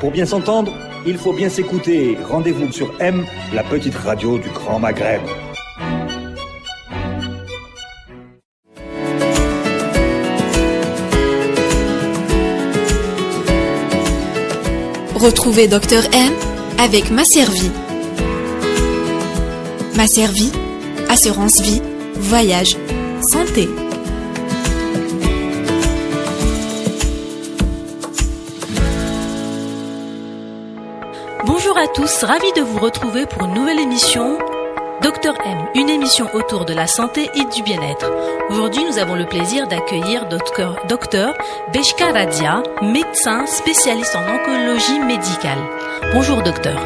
Pour bien s'entendre, il faut bien s'écouter. Rendez-vous sur M, la petite radio du Grand Maghreb. Retrouvez Dr M avec Masservie. Masservie, assurance vie, voyage, santé. Bonjour à tous, ravi de vous retrouver pour une nouvelle émission Dr M, une émission autour de la santé et du bien-être. Aujourd'hui, nous avons le plaisir d'accueillir Dr Beshka Radia, médecin spécialiste en oncologie médicale. Bonjour docteur.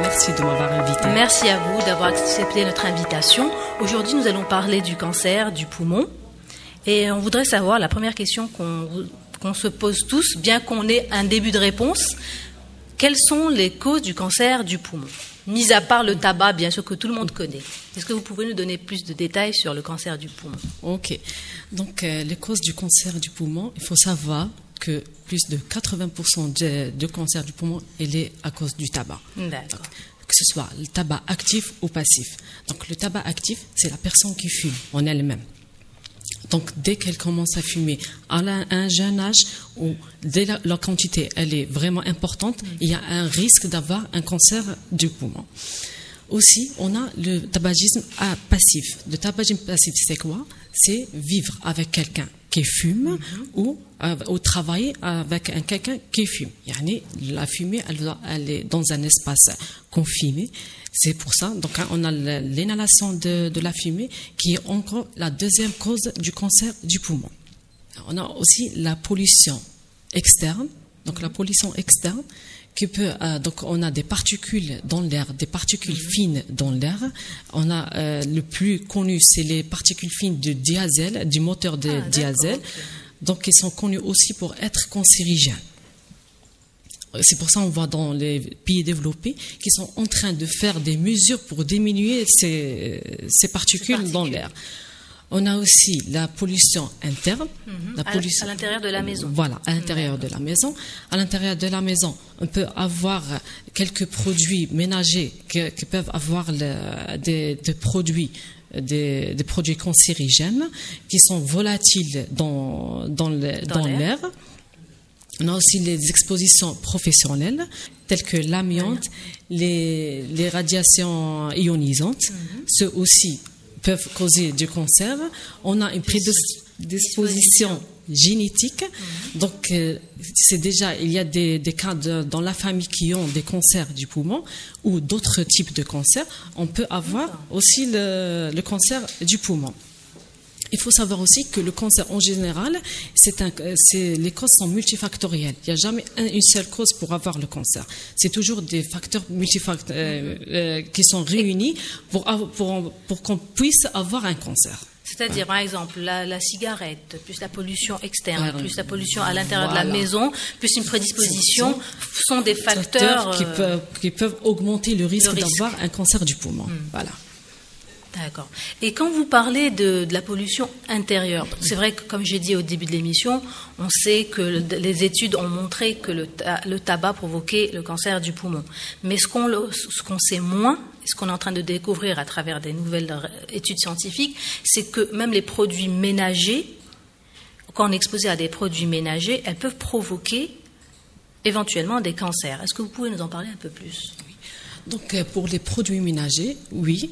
Merci de m'avoir invité. Merci à vous d'avoir accepté notre invitation. Aujourd'hui, nous allons parler du cancer du poumon. Et on voudrait savoir, la première question qu'on se pose tous, bien qu'on ait un début de réponse, quelles sont les causes du cancer du poumon ? Mis à part le tabac, bien sûr, que tout le monde connaît. Est-ce que vous pouvez nous donner plus de détails sur le cancer du poumon ? Ok. Donc, les causes du cancer du poumon, il faut savoir que plus de 80% du cancer du poumon, il est à cause du tabac. D'accord. Donc, que ce soit le tabac actif ou passif. Donc, le tabac actif, c'est la personne qui fume en elle-même. Donc, dès qu'elle commence à fumer à un jeune âge, ou dès la quantité elle est vraiment importante, il y a un risque d'avoir un cancer du poumon. Aussi, on a le tabagisme passif. Le tabagisme passif, c'est quoi ? C'est vivre avec quelqu'un qui fume ou travailler avec quelqu'un qui fume. Yani, la fumée, elle est dans un espace confiné. C'est pour ça, donc on a l'inhalation de la fumée qui est encore la deuxième cause du cancer du poumon. On a aussi la pollution externe. Donc la pollution externe qui peut, donc on a des particules dans l'air, des particules fines dans l'air. On a le plus connu, c'est les particules fines du diesel, du moteur de diesel. Okay. Donc ils sont connus aussi pour être cancérigènes. C'est pour ça qu'on voit dans les pays développés qui sont en train de faire des mesures pour diminuer ces particules dans l'air. On a aussi la pollution interne. À l'intérieur de la maison. Voilà, à l'intérieur de la maison. À l'intérieur de la maison, on peut avoir quelques produits ménagers qui peuvent avoir des produits cancérigènes qui sont volatiles dans l'air. On a aussi les expositions professionnelles, telles que l'amiante, les radiations ionisantes. Ceux aussi peuvent causer du cancer. On a une prédisposition génétique. Donc, c'est déjà, il y a des cas dans la famille qui ont des cancers du poumon ou d'autres types de cancers. On peut avoir aussi le cancer du poumon. Il faut savoir aussi que le cancer en général, les causes sont multifactorielles. Il n'y a jamais une seule cause pour avoir le cancer. C'est toujours des facteurs qui sont réunis pour qu'on puisse avoir un cancer. C'est-à-dire, par exemple, la cigarette, plus la pollution externe, plus la pollution à l'intérieur de la maison, plus une prédisposition, sont des facteurs qui peuvent augmenter le risque d'avoir un cancer du poumon. Voilà. D'accord. Et quand vous parlez de la pollution intérieure, c'est vrai que, comme j'ai dit au début de l'émission, on sait que les études ont montré que le tabac provoquait le cancer du poumon. Mais ce qu'on sait moins, et ce qu'on est en train de découvrir à travers des nouvelles études scientifiques, c'est que même les produits ménagers, quand on est exposé à des produits ménagers, elles peuvent provoquer éventuellement des cancers. Est-ce que vous pouvez nous en parler un peu plus ? Oui. Donc, pour les produits ménagers, oui.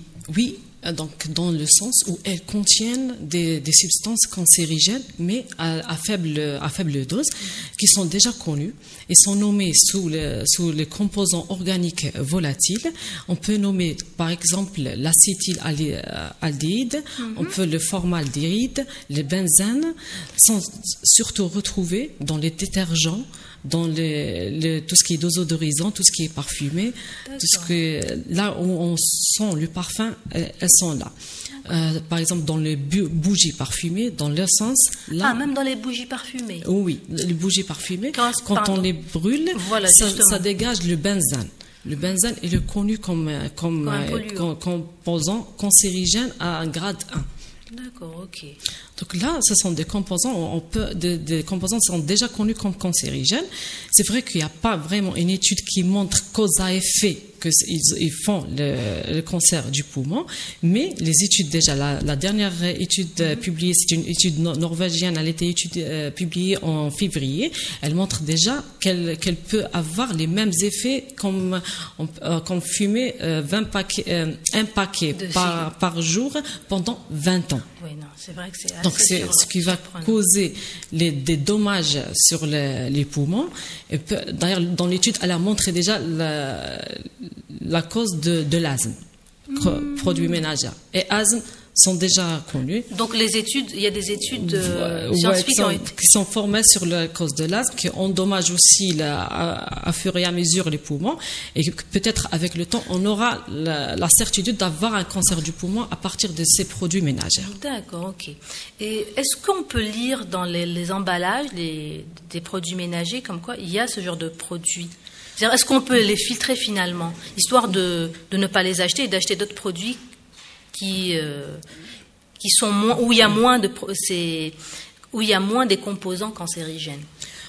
Donc, dans le sens où elles contiennent des substances cancérigènes, mais à faible dose, qui sont déjà connues et sont nommées sous les composants organiques volatiles. On peut nommer, par exemple, l'acétylaldéhyde, on peut le formaldéhyde, le benzène, sont surtout retrouvés dans les détergents, dans tout ce qui est désodorisant, tout ce qui est parfumé, tout ce que là où on sent le parfum, elles sont là. Par exemple, dans les bougies parfumées, dans l'essence, là. Même dans les bougies parfumées. Oui, les bougies parfumées. Quand on les brûle, ça dégage le benzène. Le benzène est connu comme composant cancérigène à un grade 1. D'accord, ok. Donc là, ce sont des composants, des composants sont déjà connus comme cancérigènes. C'est vrai qu'il n'y a pas vraiment une étude qui montre cause à effet qu'ils font le cancer du poumon, mais les études déjà, la dernière étude publiée, c'est une étude norvégienne, elle a été publiée en février, elle montre déjà qu'elle peut avoir les mêmes effets comme fumer 20 paquets, un paquet par jour pendant 20 ans. Oui, non, c'est vrai que c'est assez donc c'est ce qui va causer des dommages sur les poumons. D'ailleurs, dans l'étude, elle a montré déjà la cause de l'asthme, produits ménagers. Et asthme sont déjà connus. Donc les études, il y a des études scientifiques qui sont formées sur la cause de l'asthme, qui endommagent aussi à fur et à mesure les poumons, et peut-être avec le temps, on aura la certitude d'avoir un cancer du poumon à partir de ces produits ménagers. D'accord, ok. Et est-ce qu'on peut lire dans les emballages des produits ménagers comme quoi il y a ce genre de produits? C'est-à-dire, est-ce qu'on peut les filtrer finalement, histoire de ne pas les acheter et d'acheter d'autres produits qui sont moins, où il y a moins des composants cancérigènes?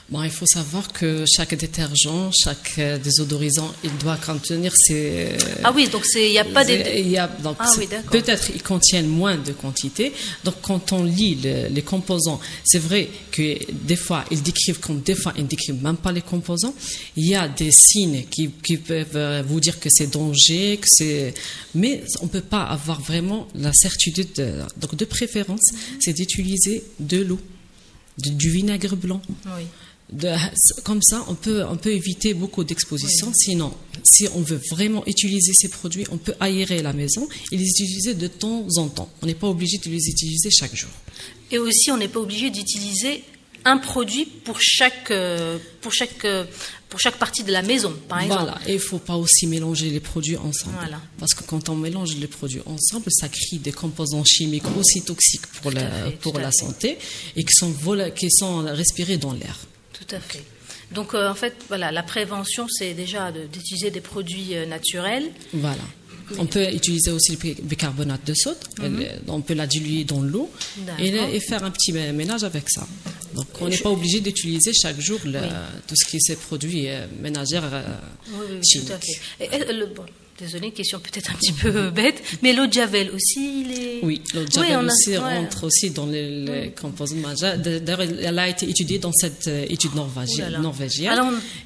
Bon, il faut savoir que chaque détergent, chaque désodorisant, il doit contenir ces... Ah oui, donc il n'y a pas des... oui, peut-être ils contiennent moins de quantité. Donc quand on lit les composants, c'est vrai que des fois ils décrivent comme des fois ils ne décrivent même pas les composants. Il y a des signes qui peuvent vous dire que c'est danger, que c'est... Mais on ne peut pas avoir vraiment la certitude. Donc de préférence, c'est d'utiliser de l'eau, du vinaigre blanc. Oui. Comme ça, on peut éviter beaucoup d'expositions. Oui. Sinon, si on veut vraiment utiliser ces produits, on peut aérer la maison et les utiliser de temps en temps. On n'est pas obligé de les utiliser chaque jour. Et aussi, on n'est pas obligé d'utiliser un produit pour chaque partie de la maison, par exemple. Voilà, et il ne faut pas aussi mélanger les produits ensemble. Voilà. Parce que quand on mélange les produits ensemble, ça crée des composants chimiques aussi toxiques pour la santé et qui sont respirés dans l'air. Tout à fait. Donc, en fait, voilà, la prévention, c'est déjà d'utiliser des produits naturels. Voilà. On peut utiliser aussi le bicarbonate de soude. On peut la diluer dans l'eau et faire un petit ménage avec ça. Donc, on n'est pas obligé d'utiliser chaque jour tout ce qui est ces produits ménagers chimiques. Tout à fait. Désolée, question peut-être un petit peu bête, mais l'eau de Javel aussi, il est... Oui, l'eau de Javel rentre aussi dans les composants majeurs. D'ailleurs, elle a été étudiée dans cette étude norvégienne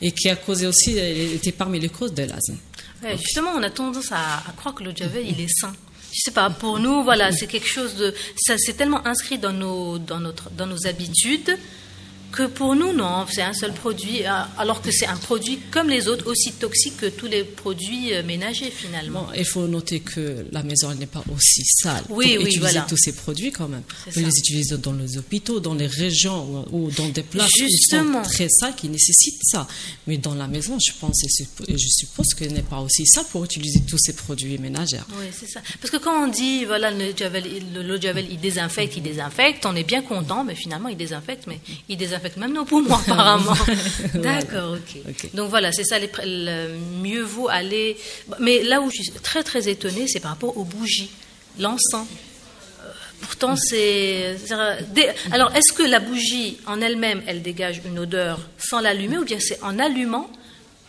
et qui a causé aussi, elle était parmi les causes de l'asthme. Ouais, justement, on a tendance à croire que l'eau de Javel, il est sain. Je sais pas, pour nous, voilà, c'est quelque chose c'est tellement inscrit dans nos habitudes que pour nous, non, c'est un seul produit, alors que c'est un produit comme les autres, aussi toxique que tous les produits ménagers finalement. Bon, il faut noter que la maison n'est pas aussi sale pour utiliser tous ces produits quand même. On les utilise dans les hôpitaux, dans les régions ou dans des places qui sont très sales, qui nécessitent ça. Mais dans la maison, je suppose qu'elle n'est pas aussi sale pour utiliser tous ces produits ménagers. Oui, c'est ça. Parce que quand on dit, voilà, l'eau de Javel, il désinfecte, on est bien content, mais finalement, il désinfecte, mais il désinfecte même nos poumons apparemment. D'accord, ok. Donc voilà, c'est ça, mieux vaut aller... Mais là où je suis très très étonnée, c'est par rapport aux bougies, l'encens. Pourtant, Alors, est-ce que la bougie en elle-même, elle dégage une odeur sans l'allumer, ou bien c'est en allumant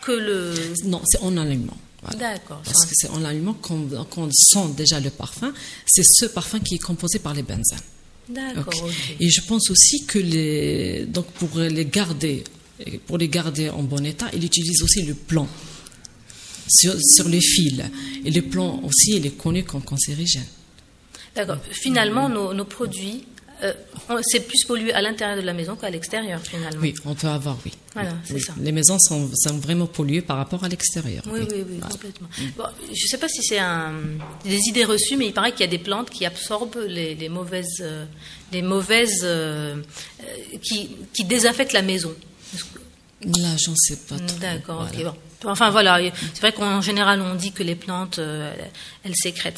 que le... Non, c'est en allumant. Voilà. D'accord. Parce que c'est en allumant qu'on sent déjà le parfum. C'est ce parfum qui est composé par les benzènes. D'accord. Okay. Et je pense aussi que donc pour les garder en bon état, il utilise aussi le plomb sur les fils. Et le plomb aussi, il est connu comme cancérigène. D'accord. Finalement, nos produits, c'est plus pollué à l'intérieur de la maison qu'à l'extérieur, finalement. Oui, on peut avoir, oui. Voilà, c'est ça. Les maisons sont vraiment polluées par rapport à l'extérieur. Oui, voilà. Complètement. Bon, je ne sais pas si c'est des idées reçues, mais il paraît qu'il y a des plantes qui absorbent les mauvaises qui désinfectent la maison. Là, j'en sais pas trop. D'accord, voilà. Ok. Bon. Enfin, voilà. C'est vrai qu'en général, on dit que les plantes, elles sécrètent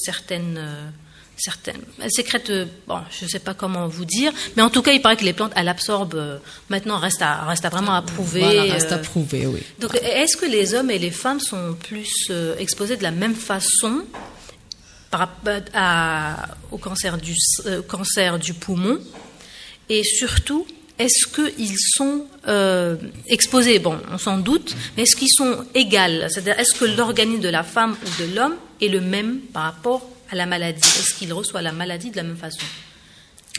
elles sécrètent, je ne sais pas comment vous dire, mais en tout cas, il paraît que les plantes, elles absorbent. Maintenant, reste à vraiment à prouver. Voilà, reste à prouver, oui. Donc, est-ce que les hommes et les femmes sont plus exposés de la même façon au cancer du poumon, et surtout, est-ce qu'ils sont exposés? Bon, on s'en doute, mais est-ce qu'ils sont égaux? C'est-à-dire, est-ce que l'organisme de la femme ou de l'homme est le même par rapport à la maladie? Est-ce qu'il reçoit la maladie de la même façon?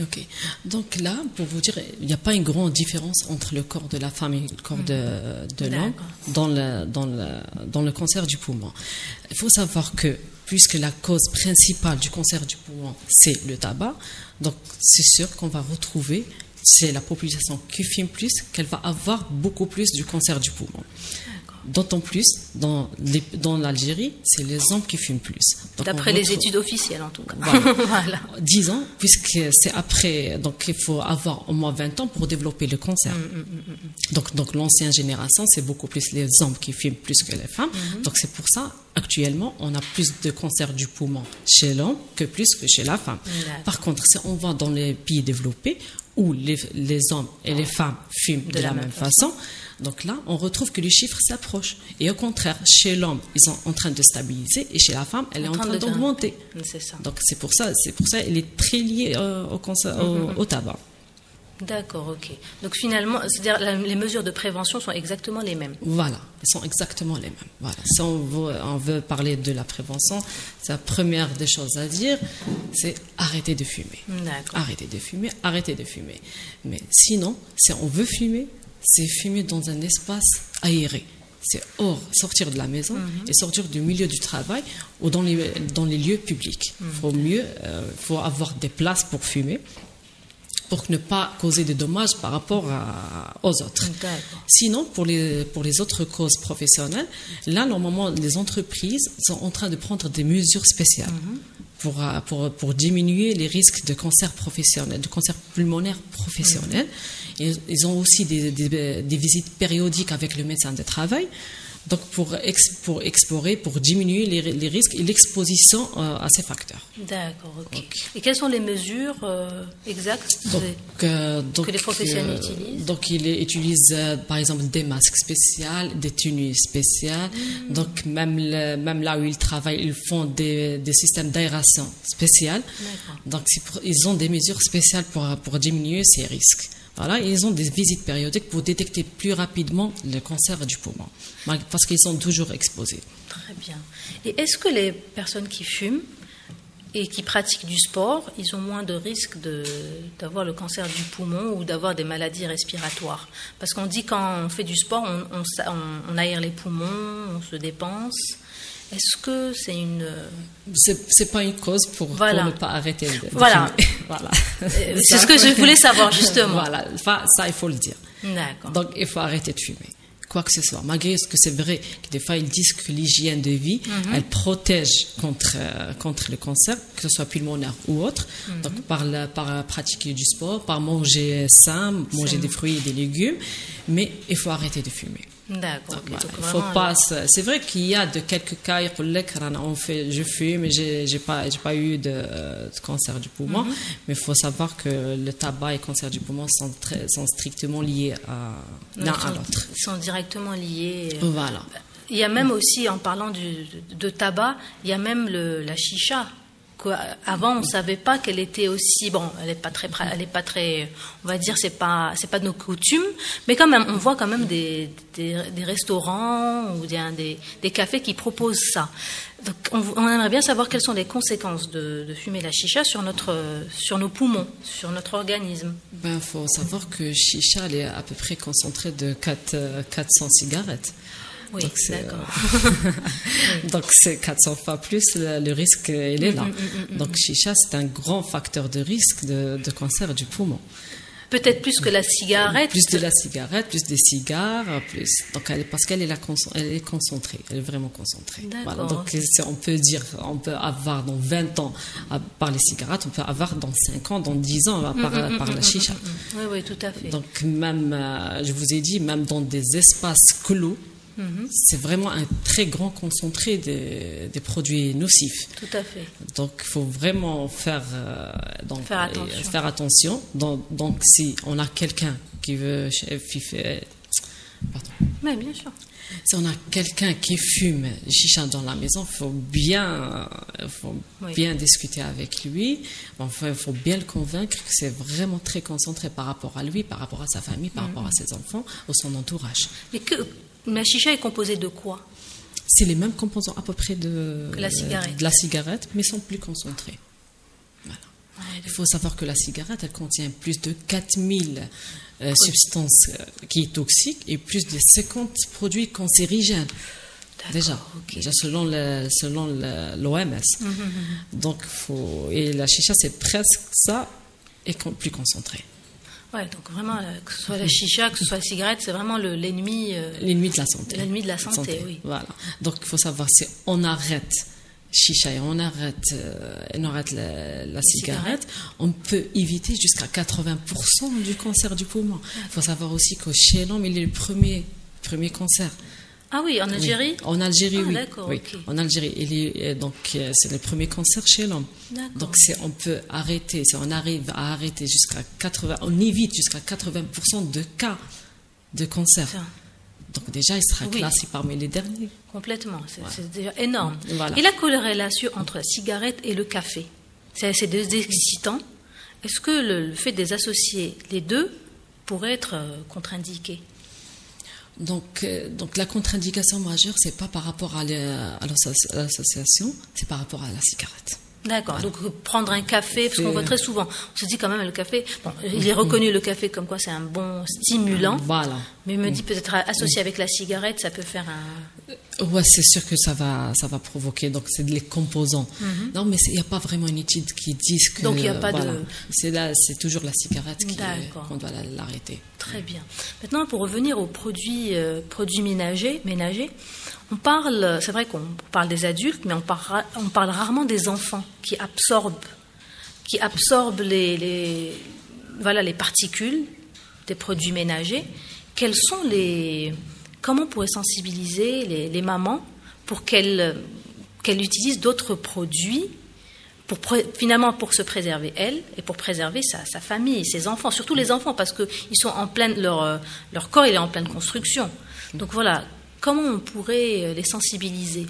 Ok. Donc là, pour vous dire, il n'y a pas une grande différence entre le corps de la femme et le corps de l'homme dans le cancer du poumon. Il faut savoir que, puisque la cause principale du cancer du poumon, c'est le tabac, donc c'est sûr qu'on va retrouver, c'est la population qui fume plus, qu'elle va avoir beaucoup plus du cancer du poumon. D'autant plus, dans l'Algérie, c'est les hommes qui fument plus. D'après les études officielles, en tout cas. Voilà. Voilà. Disons, puisque c'est après, donc il faut avoir au moins 20 ans pour développer le cancer. Donc l'ancienne génération, c'est beaucoup plus les hommes qui fument plus que les femmes. Donc c'est pour ça, actuellement, on a plus de cancer du poumon chez l'homme que chez la femme. Par contre, si on va dans les pays développés, où les hommes et les femmes fument de la même façon, donc là, on retrouve que les chiffres s'approchent. Et au contraire, chez l'homme, ils sont en train de stabiliser, et chez la femme, elle est en train d'augmenter. C'est ça. Donc c'est pour ça, elle est très liée au tabac. D'accord, ok. Donc finalement, c'est-à-dire les mesures de prévention sont exactement les mêmes. Voilà, elles sont exactement les mêmes. Voilà. Si on veut parler de la prévention, c'est la première des choses à dire, c'est arrêter de fumer. D'accord. Arrêter de fumer. Mais sinon, si on veut fumer, c'est fumer dans un espace aéré. C'est sortir de la maison et sortir du milieu du travail ou dans les lieux publics. Faut avoir des places pour fumer, pour ne pas causer de dommages par rapport aux autres. Sinon, pour les autres causes professionnelles, là, normalement, les entreprises sont en train de prendre des mesures spéciales pour diminuer les risques de cancer professionnel, de cancer pulmonaire professionnel. Ils ont aussi des visites périodiques avec le médecin de travail. Donc pour explorer, pour diminuer les risques et l'exposition à ces facteurs. D'accord, ok. Et quelles sont les mesures exactes que les professionnels utilisent? Donc ils utilisent par exemple des masques spéciaux, des tenues spéciales. Donc même là où ils travaillent, ils font des systèmes d'aération spéciaux. Donc ils ont des mesures spéciales pour diminuer ces risques. Voilà, ils ont des visites périodiques pour détecter plus rapidement le cancer du poumon, parce qu'ils sont toujours exposés. Très bien. Et est-ce que les personnes qui fument et qui pratiquent du sport, ils ont moins de risques d'avoir le cancer du poumon ou d'avoir des maladies respiratoires? Parce qu'on dit quand on fait du sport, on aère les poumons, on se dépense. Est-ce que c'est une... C'est pas une cause pour ne pas arrêter de fumer. Voilà. C'est ce que je voulais savoir, justement. Voilà, ça, il faut le dire. D'accord. Donc, il faut arrêter de fumer, quoi que ce soit. Malgré ce que c'est vrai que des fois, ils disent que l'hygiène de vie, elle protège contre le cancer, que ce soit pulmonaire ou autre. Donc, par pratiquer du sport, par manger sain, manger des fruits et des légumes. Mais il faut arrêter de fumer. D'accord. Okay. Voilà. Il faut pas. C'est vrai qu'il y a quelques cas. Je fume, mais j'ai pas eu de cancer du poumon. Mais il faut savoir que le tabac et le cancer du poumon sont strictement liés l'un à l'autre. Ils sont directement liés. Voilà. Il y a même aussi, en parlant de tabac, il y a même la chicha. Avant, on ne savait pas qu'elle était aussi... Bon, elle n'est pas très... On va dire, c'est pas de nos coutumes. Mais quand même, on voit quand même des restaurants ou des cafés qui proposent ça. Donc, on aimerait bien savoir quelles sont les conséquences de fumer la chicha sur nos poumons, sur notre organisme. Il faut savoir que chicha, elle est à peu près concentrée de 400 cigarettes. Oui, d'accord. Donc c'est 400 fois plus, le risque, il est là. Donc chicha, c'est un grand facteur de risque de cancer du poumon. Peut-être plus que la cigarette. Plus de la cigarette, plus des cigares, plus. Donc parce qu'elle est concentrée, elle est vraiment concentrée. Voilà. Donc on peut avoir dans 20 ans par les cigarettes, on peut avoir dans 5 ans, dans 10 ans par la chicha. Oui, tout à fait. Donc même, je vous ai dit, même dans des espaces clos, c'est vraiment un très grand concentré des produits nocifs. Tout à fait. Donc, il faut vraiment faire attention. Donc, si on a quelqu'un qui veut Oui, bien sûr. Si on a quelqu'un qui fume chicha dans la maison, il faut bien discuter avec lui. Enfin, il faut bien le convaincre que c'est vraiment très concentré par rapport à lui, par rapport à sa famille, par rapport à ses enfants ou son entourage. Mais la chicha est composée de quoi? C'est les mêmes composants à peu près que la cigarette. De la cigarette, mais sont plus concentrés. Voilà. Il faut savoir que la cigarette, elle contient plus de 4000 substances qui sont toxiques et plus de 50 produits cancérigènes. Déjà selon l'OMS. Donc, et la chicha, c'est presque ça et plus concentré. Ouais, donc vraiment, que ce soit la chicha, que ce soit la cigarette, c'est vraiment l'ennemi. L'ennemi de la santé. L'ennemi de la santé, oui. Voilà. Donc, il faut savoir, si on arrête chicha et on arrête la cigarette, on peut éviter jusqu'à 80% du cancer du poumon. Il faut savoir aussi que chez l'homme, il est le premier cancer. Ah oui, en Algérie? Oui. En Algérie, oui. D'accord, oui. Okay. En Algérie, c'est le premier cancer chez l'homme. Donc on peut arrêter, si on arrive à arrêter on évite jusqu'à 80% de cas de cancer. Donc déjà, il sera classé parmi les derniers. Complètement, c'est déjà énorme. Voilà. Et la corrélation entre la cigarette et le café, c'est deux excitants. Est-ce que le fait de les associer les deux pourrait être contre-indiqué? Donc la contre-indication majeure, c'est pas par rapport à l'association, c'est par rapport à la cigarette. D'accord, donc prendre un café, parce qu'on voit très souvent, on se dit quand même le café, bon, il est reconnu le café comme quoi c'est un bon stimulant, voilà. Mais il me dit peut-être associé avec la cigarette, ça peut faire un... Ouais, c'est sûr que ça va provoquer, donc c'est les composants. Non, mais il n'y a pas vraiment une étude qui dise que... Donc il n'y a pas de... C'est toujours la cigarette qu'on doit l'arrêter. Très bien. Maintenant, pour revenir aux produits ménagers, on parle, c'est vrai qu'on parle des adultes, mais on parle rarement des enfants qui absorbent les particules des produits ménagers. Comment on pourrait sensibiliser les mamans pour qu'elles utilisent d'autres produits finalement pour se préserver elles et pour préserver sa famille, ses enfants, surtout les enfants, parce que ils sont en pleine leur corps il est en pleine construction. Donc voilà. Comment on pourrait les sensibiliser?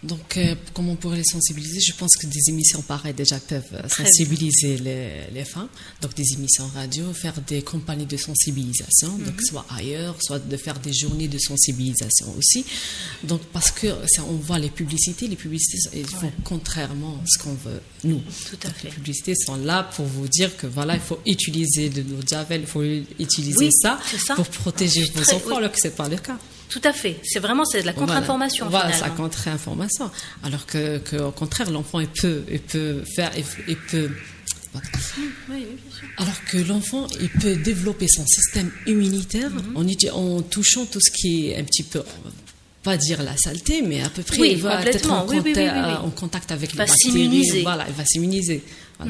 Donc, comment on pourrait les sensibiliser? Je pense que des émissions pareilles déjà peuvent sensibiliser les femmes. Donc, des émissions radio, faire des campagnes de sensibilisation, donc soit ailleurs, soit de faire des journées de sensibilisation aussi. Donc, parce que on voit les publicités ils font contrairement à ce qu'on veut, nous. Tout à fait. Les publicités sont là pour vous dire que voilà, il faut utiliser de l'eau de javel, il faut utiliser ça pour protéger vos enfants, alors que ce n'est pas le cas. Tout à fait. C'est de la contre-information. Voilà, c'est la contre-information. Alors que au contraire, l'enfant, il peut faire, il peut. Oui, bien sûr. Alors que l'enfant, il peut développer son système immunitaire en touchant tout ce qui est un petit peu, pas dire la saleté, mais à peu près, il va être en contact avec les bactéries. Voilà, il va s'immuniser.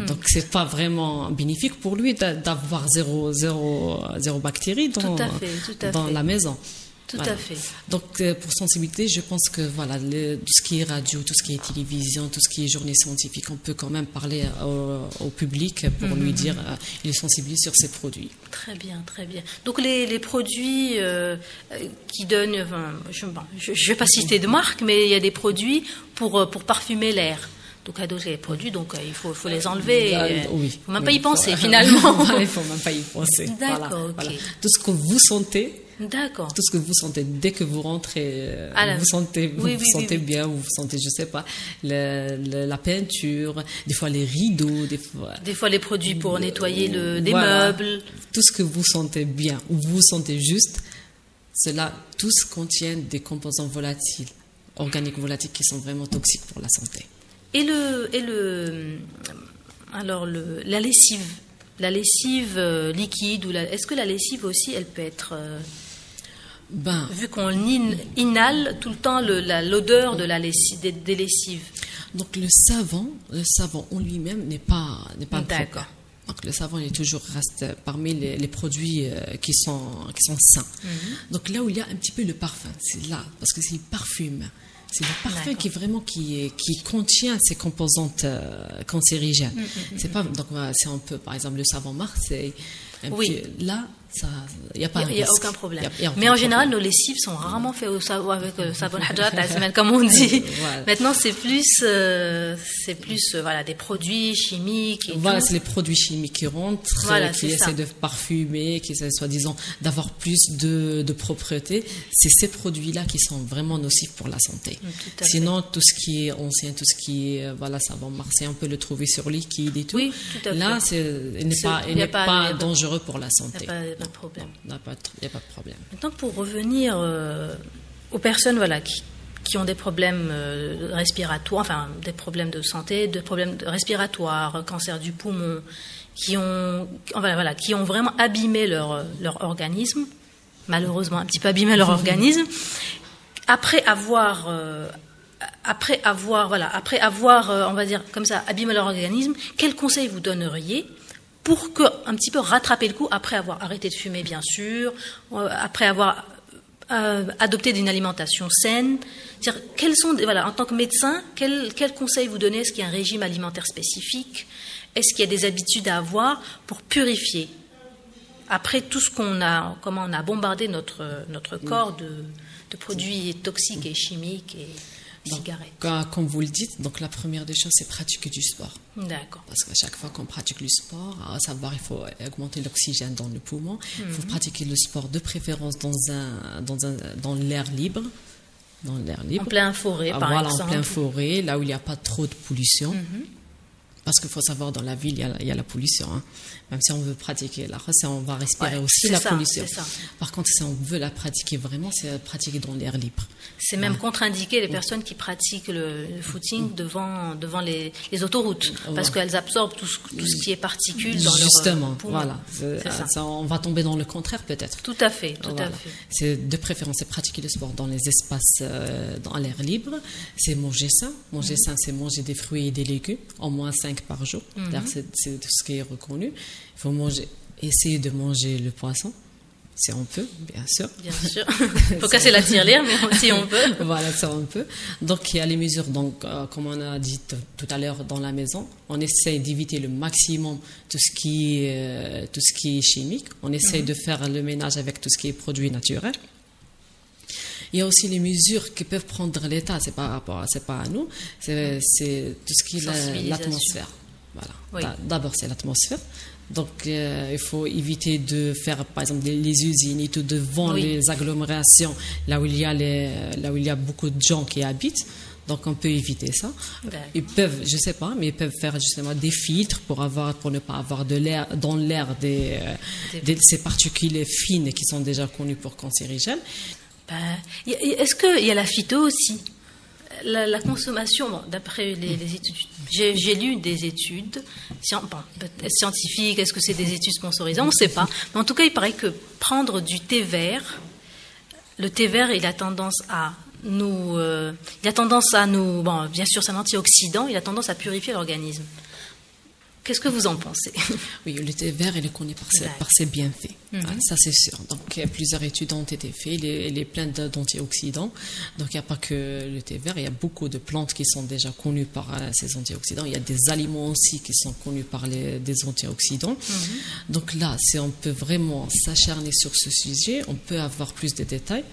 Donc, c'est pas vraiment bénéfique pour lui d'avoir zéro bactérie dans la maison. Tout à fait. Donc, pour sensibilité, je pense que tout ce qui est radio, tout ce qui est télévision, tout ce qui est journée scientifique, on peut quand même parler au public pour lui dire, il est sensibilisé sur ces produits. Très bien, très bien. Donc, les produits qui donnent, je ne vais pas citer de marque, mais il y a des produits pour parfumer l'air. Donc, il y a d'autres produits, donc il faut les enlever. Oui. Il ne faut même pas y penser, finalement. Il ne faut même pas y penser. D'accord, voilà. Tout ce que vous sentez. D'accord. Tout ce que vous sentez dès que vous rentrez, vous sentez bien, vous sentez, je sais pas, la peinture, des fois les rideaux, des fois les produits pour nettoyer des meubles. Tout ce que vous sentez bien ou vous sentez juste, cela tous contiennent des composants volatiles, organiques volatiles qui sont vraiment toxiques pour la santé. La lessive liquide est-ce que la lessive aussi elle peut être vu qu'on inhale tout le temps l'odeur de des lessives. Donc le savon en lui-même n'est pas d'accord. Donc le savon reste parmi les produits qui sont sains. Donc là où il y a un petit peu le parfum, c'est là parce que c'est le parfum. C'est le parfum qui contient ces composantes cancérigènes. C'est pas donc si on peut par exemple le savon Marseille. Là ça, il n'y a pas de risque. Il n'y a aucun problème. Y a Mais en général, nos lessives sont rarement faites avec savon hajat, comme on dit. Voilà. Maintenant, c'est plus voilà, des produits chimiques. Et voilà, tout. c'est les produits chimiques qui rentrent, Voilà, qui essaient de parfumer, qui essaient soi-disant d'avoir plus de propreté. C'est ces produits-là qui sont vraiment nocifs pour la santé. Sinon, tout ce qui est ancien, tout ce qui est voilà, savon marseillais, on peut le trouver sur liquide et tout. Oui, tout à fait. Là, il n'est pas dangereux pour la santé. Il n'y a pas de problème. Il n'y a pas de problème. Maintenant, pour revenir aux personnes voilà, qui ont des problèmes respiratoires, enfin des problèmes de santé, des problèmes respiratoires, cancer du poumon, qui ont vraiment abîmé leur organisme, malheureusement un petit peu abîmé leur organisme, après avoir on va dire comme ça, abîmé leur organisme, quels conseils vous donneriez pour un petit peu rattraper le coup après avoir arrêté de fumer, bien sûr, après avoir adopté une alimentation saine? C'est-à-dire, en tant que médecin, quels conseils vous donnez? Est-ce qu'il y a un régime alimentaire spécifique? Est-ce qu'il y a des habitudes à avoir pour purifier après tout ce comment on a bombardé notre corps de produits toxiques et chimiques et cigarettes. Comme vous le dites, donc la première des choses, c'est pratiquer du sport. D'accord. Parce qu'à chaque fois qu'on pratique le sport, à savoir, il faut augmenter l'oxygène dans le poumon. Il faut pratiquer le sport de préférence dans l'air libre. En plein forêt, par exemple. Voilà, en plein forêt, là où il n'y a pas trop de pollution. Parce qu'il faut savoir, dans la ville, il y a la pollution. Hein. Même si on veut pratiquer la race, on va respirer aussi la pollution. Par contre, si on veut la pratiquer vraiment, c'est pratiquer dans l'air libre. C'est même contre-indiqué les personnes qui pratiquent le footing devant les autoroutes, parce qu'elles absorbent tout ce qui est particules dans leur poumon. Voilà. Ça, on va tomber dans le contraire peut-être. Tout à fait, tout à fait. C'est de préférence, c'est pratiquer le sport dans les espaces dans l'air libre. C'est manger sain. Manger sain, c'est manger des fruits et des légumes, au moins 5 par jour. C'est tout ce qui est reconnu. Il faut essayer de manger le poisson, si on peut, bien sûr. Bien sûr. Il faut casser la tirelire, mais si on peut. Voilà, ça on peut. Donc, il y a les mesures. Donc, comme on a dit tout à l'heure dans la maison, on essaie d'éviter le maximum tout ce qui est chimique. On essaie de faire le ménage avec tout ce qui est produit naturel. Il y a aussi les mesures que peuvent prendre l'État. C'est pas à nous. C'est tout ce qui est l'atmosphère. Voilà. Oui. D'abord, c'est l'atmosphère. Donc, il faut éviter de faire, par exemple, les usines et tout devant les agglomérations, là où il y a beaucoup de gens qui habitent. Donc, on peut éviter ça. Ils peuvent, je sais pas, mais ils peuvent faire justement des filtres pour ne pas avoir de l'air dans l'air ces particules fines qui sont déjà connues pour cancérigènes. Est-ce qu'il y a la phyto aussi? La consommation, d'après les études, j'ai lu des études scientifiques, est-ce que c'est des études sponsorisées? On ne sait pas. Mais en tout cas, il paraît que prendre du thé vert, le thé vert, il a tendance à nous... bon, bien sûr, c'est un antioxydant, il a tendance à purifier l'organisme. Qu'est-ce que vous en pensez? Oui, le thé vert, il est connu par ses bienfaits. Ça, c'est sûr. Donc, plusieurs études ont été faites. Il est plein d'antioxydants. Donc, il n'y a pas que le thé vert. Il y a beaucoup de plantes qui sont déjà connues par ces antioxydants. Il y a des aliments aussi qui sont connus par des antioxydants. Donc là, si on peut vraiment s'acharner sur ce sujet, on peut avoir plus de détails.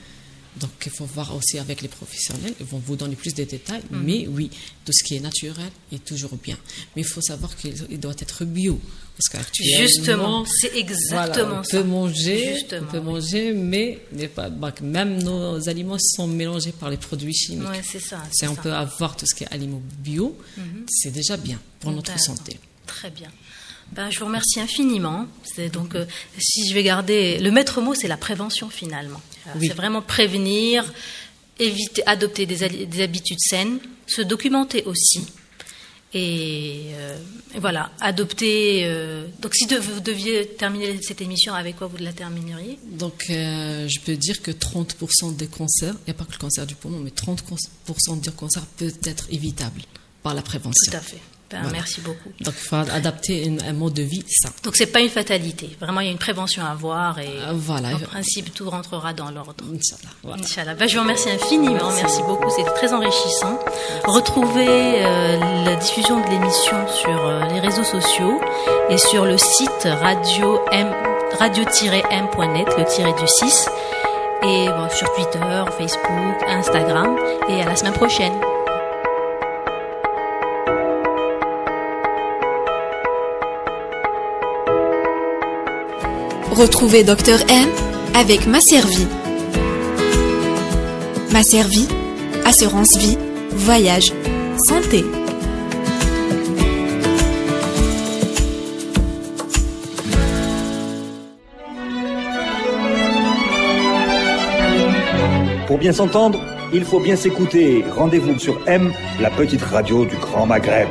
Donc, il faut voir aussi avec les professionnels, ils vont vous donner plus de détails. Mais oui, tout ce qui est naturel est toujours bien. Mais il faut savoir qu'il doit être bio. Parce qu'actuellement, justement, c'est exactement ça. On peut manger, mais même nos aliments sont mélangés par les produits chimiques. Oui, c'est ça. Si on peut avoir tout ce qui est aliments bio, c'est déjà bien pour notre santé. Très bien. Je vous remercie infiniment. Donc, si je vais garder... Le maître mot, c'est la prévention, finalement. C'est vraiment prévenir, éviter, adopter des habitudes saines, se documenter aussi. Et voilà, adopter... donc, si vous deviez terminer cette émission, avec quoi vous la termineriez? Donc, je peux dire que 30% des cancers, il n'y a pas que le cancer du poumon, mais 30% des cancers peut être évitable par la prévention. Tout à fait. Voilà. Merci beaucoup. Donc, il faut adapter un mode de vie sain. Donc, c'est pas une fatalité. Vraiment, il y a une prévention à avoir et voilà. En principe, tout rentrera dans l'ordre. Inch'Allah. Voilà. Inch'Allah. Je vous remercie infiniment. Merci beaucoup. C'était très enrichissant. Retrouvez la diffusion de l'émission sur les réseaux sociaux et sur le site Radio M radio-m.net, le tiré du 6, et bon, sur Twitter, Facebook, Instagram, et à la semaine prochaine. Retrouvez Dr M avec Masservie. Masservie, assurance vie, voyage, santé. Pour bien s'entendre, il faut bien s'écouter. Rendez-vous sur M, la petite radio du Grand Maghreb.